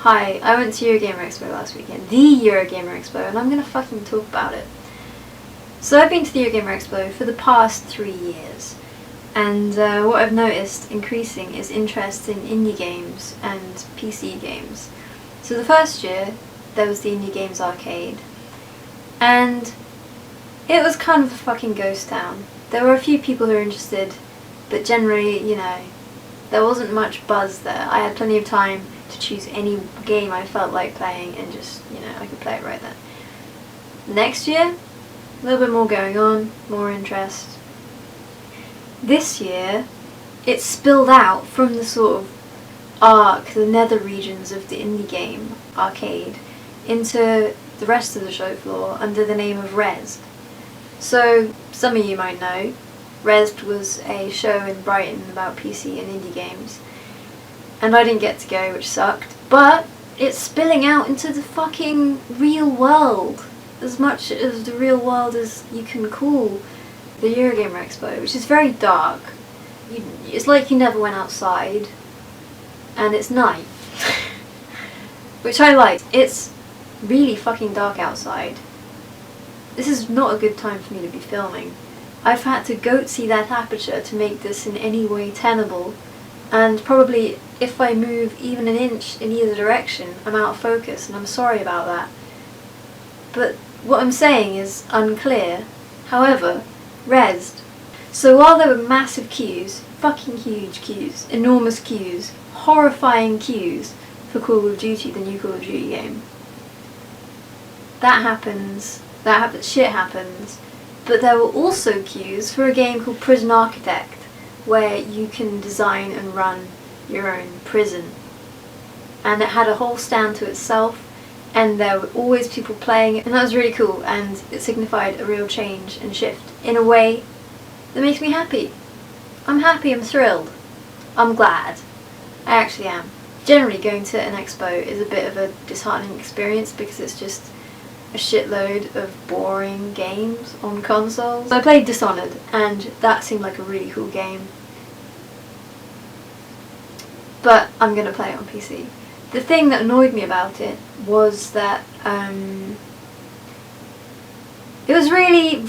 Hi, I went to Eurogamer Expo last weekend, the Eurogamer Expo, and I'm gonna fucking talk about it. So I've been to the Eurogamer Expo for the past 3 years, and what I've noticed increasing is interest in indie games and PC games. So the first year, there was the Indie Games Arcade, and it was kind of a fucking ghost town. There were a few people who were interested, but generally, you know, there wasn't much buzz there. I had plenty of time to choose any game I felt like playing and just, you know, I could play it right then. Next year, a little bit more going on, more interest. This year, it spilled out from the sort of the nether regions of the indie game arcade into the rest of the show floor under the name of Rezzed. So, some of you might know, Rezzed was a show in Brighton about PC and indie games, and I didn't get to go, which sucked, but it's spilling out into the fucking real world, as much as the real world as you can call the Eurogamer Expo, which is very dark. It's like you never went outside, and it's night, which I liked. It's really fucking dark outside. This is not a good time for me to be filming. I've had to goatsy that aperture to make this in any way tenable, and probably if I move even an inch in either direction, I'm out of focus, and I'm sorry about that. But what I'm saying is unclear. However, Rezzed. So while there were massive queues, fucking huge queues, enormous queues, horrifying queues for Call of Duty, the new Call of Duty game, shit happens, but there were also queues for a game called Prison Architect, where you can design and run your own prison. And it had a whole stand to itself, and there were always people playing it, and that was really cool, and it signified a real change and shift in a way that makes me happy. I'm happy, I'm thrilled, I'm glad. I actually am. Generally, going to an expo is a bit of a disheartening experience because it's just a shitload of boring games on consoles. So I played Dishonored, and that seemed like a really cool game. But I'm gonna play it on PC. The thing that annoyed me about it was that it was really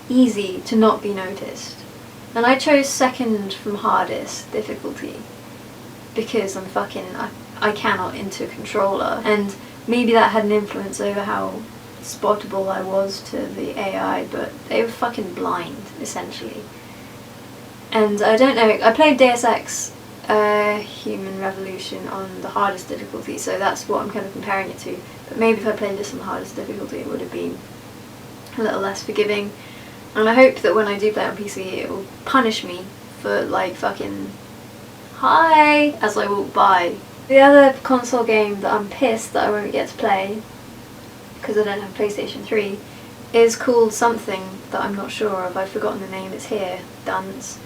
easy to not be noticed. And I chose second from hardest difficulty because I cannot into a controller, and maybe that had an influence over how spottable I was to the AI, but they were fucking blind, essentially. And I don't know, I played Deus Ex Human Revolution on the hardest difficulty, so that's what I'm kind of comparing it to. But maybe if I played this on the hardest difficulty, it would have been a little less forgiving. And I hope that when I do play on PC, it will punish me for, like, fucking hi as I walk by. The other console game that I'm pissed that I won't get to play, because I don't have PlayStation 3, is called something that I'm not sure of. I've forgotten the name. It's here, Dunce.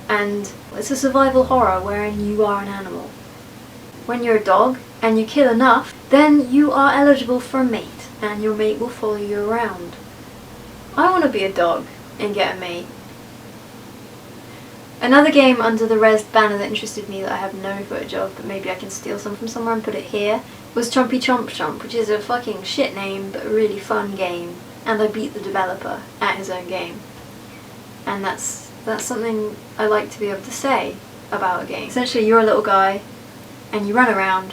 And it's a survival horror wherein you are an animal. When you're a dog and you kill enough, then you are eligible for a mate, and your mate will follow you around. I want to be a dog and get a mate. Another game under the Rezzed banner that interested me that I have no footage of, but maybe I can steal some from somewhere and put it here, was Chompy Chomp Chomp, which is a fucking shit name but a really fun game, and I beat the developer at his own game. And that's something I like to be able to say about a game. Essentially, you're a little guy, and you run around,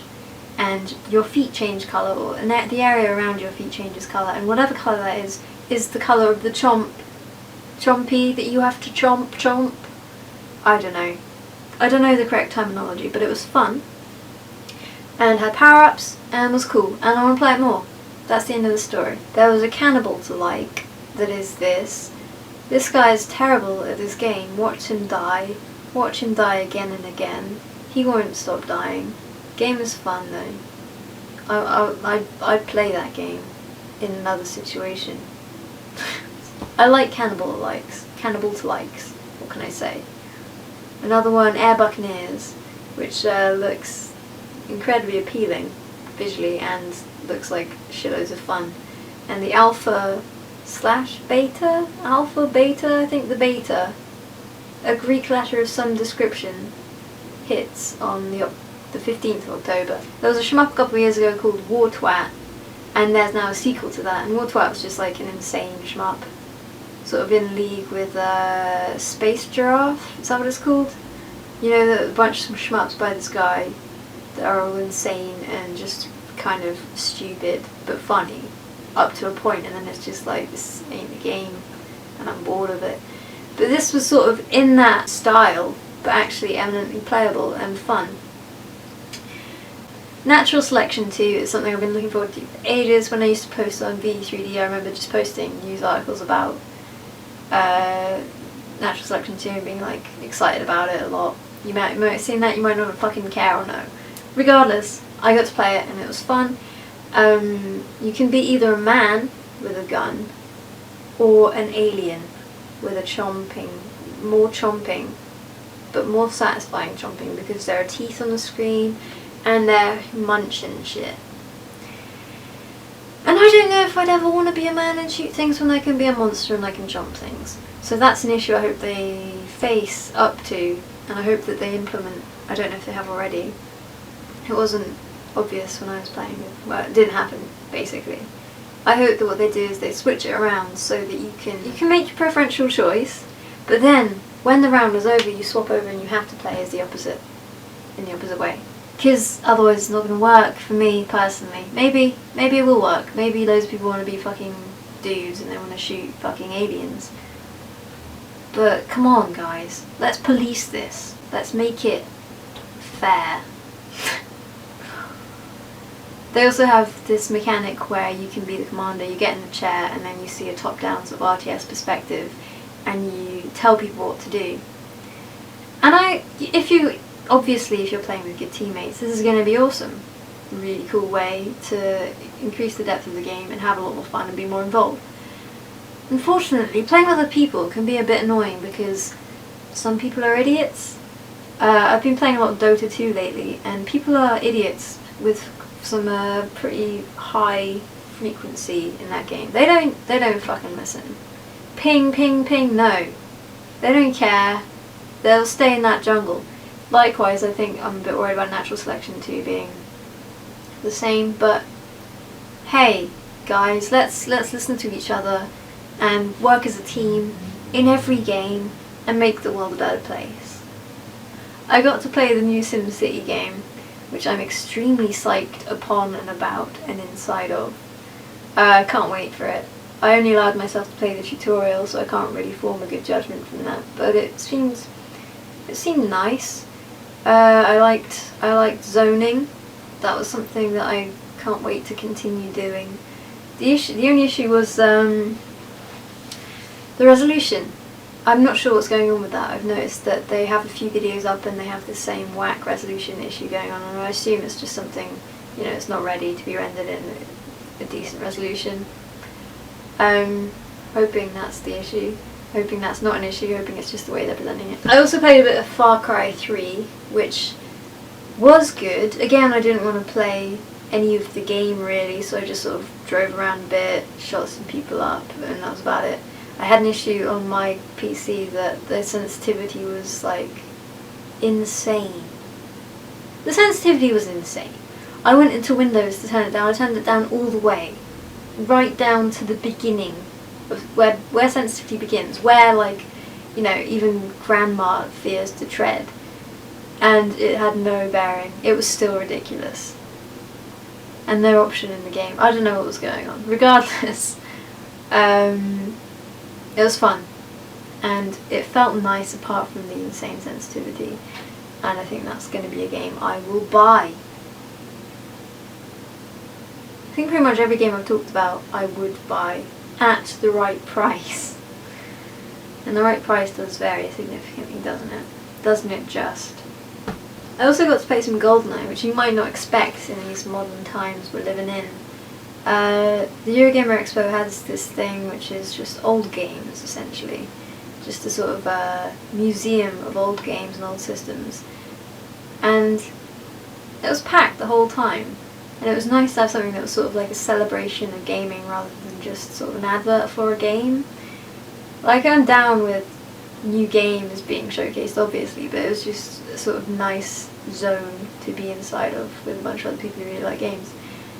and your feet change colour, and the area around your feet changes colour, and whatever colour that is the colour of the chompy that you have to chomp. I don't know. I don't know the correct terminology, but it was fun, and had power-ups, and was cool, and I want to play it more. That's the end of the story. There was a cannibal to like, that is this. This guy is terrible at this game. Watch him die again and again. He won't stop dying. Game is fun though. I'd play that game in another situation. I like cannibal to likes. What can I say? Another one, Air Buccaneers, which looks incredibly appealing visually and looks like shitloads of fun. And the alpha, I think the beta, a Greek letter of some description, hits on the the 15th of October. There was a shmup a couple of years ago called War Twat, and there's now a sequel to that, and War Twat was just like an insane shmup. Sort of in league with Space Giraffe, is that what it's called? You know, a bunch of shmups by this guy that are all insane and just kind of stupid but funny up to a point, and then it's just like, this ain't the game and I'm bored of it. But this was sort of in that style, but actually eminently playable and fun. Natural Selection 2 is something I've been looking forward to for ages. When I used to post on V3D, I remember just posting news articles about Natural Selection 2 and being like excited about it a lot. You might have seen that, you might not fucking care or no. Regardless, I got to play it and it was fun. You can be either a man with a gun or an alien with a more chomping, but more satisfying chomping, because there are teeth on the screen and they're munching shit. And I don't know if I'd ever want to be a man and shoot things when I can be a monster and I can chomp things. So that's an issue I hope they face up to, and I hope that they implement. I don't know if they have already. It wasn't obvious when I was playing it. Well, it didn't happen, basically. I hope that what they do is they switch it around so that you can make your preferential choice, but then when the round is over you swap over and you have to play as the opposite, in the opposite way. Because otherwise it's not going to work for me personally. Maybe it will work. Maybe loads of people want to be fucking dudes and they want to shoot fucking aliens. But come on guys, let's police this. Let's make it fair. They also have this mechanic where you can be the commander, you get in the chair and then you see a top-down sort of RTS perspective and you tell people what to do. And if you're playing with your teammates, this is going to be awesome. A really cool way to increase the depth of the game and have a lot more fun and be more involved. Unfortunately, playing with other people can be a bit annoying because some people are idiots. I've been playing a lot of Dota 2 lately, and people are idiots with some pretty high frequency in that game. They don't fucking listen. Ping, ping, ping, no. They don't care. They'll stay in that jungle. Likewise, I think I'm a bit worried about Natural Selection 2 being the same, but hey, guys, let's listen to each other and work as a team in every game and make the world a better place. I got to play the new SimCity game, which I'm extremely psyched upon and about and inside of. Can't wait for it. I only allowed myself to play the tutorial, so I can't really form a good judgment from that, but it seemed nice. I liked zoning. That was something that I can't wait to continue doing. The only issue was the resolution. I'm not sure what's going on with that. I've noticed that they have a few videos up and they have the same whack resolution issue going on, and I assume it's just something, it's not ready to be rendered in a decent resolution. Hoping that's the issue. Hoping that's not an issue, hoping it's just the way they're presenting it. I also played a bit of Far Cry 3, which was good. Again, I didn't want to play any of the game really, so I just sort of drove around a bit, shot some people up, and that was about it. I had an issue on my PC that the sensitivity was like insane. The sensitivity was insane. I went into Windows to turn it down. I turned it down all the way, right down to the beginning of where sensitivity begins, where even grandma fears to tread, and it had no bearing. It was still ridiculous. And no option in the game. I don't know what was going on. Regardless, it was fun, and it felt nice apart from the insane sensitivity, and I think that's going to be a game I will buy. I think pretty much every game I've talked about I would buy at the right price. And the right price does vary significantly, doesn't it? Doesn't it just? I also got to play some GoldenEye, which you might not expect in these modern times we're living in. The Eurogamer Expo has this thing which is just old games, essentially. Just a sort of museum of old games and old systems. And it was packed the whole time. And it was nice to have something that was sort of like a celebration of gaming rather than just sort of an advert for a game. Like, I'm down with new games being showcased, obviously, but it was just sort of nice zone to be inside of with a bunch of other people who really like games,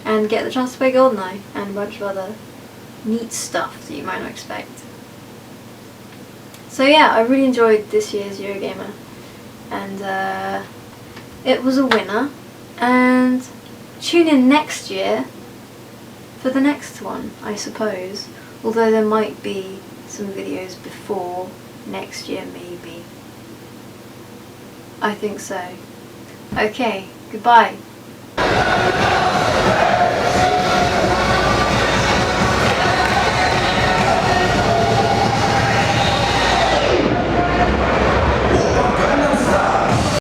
and get the chance to play GoldenEye and a bunch of other neat stuff that you might not expect. So yeah, I really enjoyed this year's Eurogamer, and it was a winner, and tune in next year for the next one, I suppose, although there might be some videos before next year, maybe. I think so. Okay, goodbye.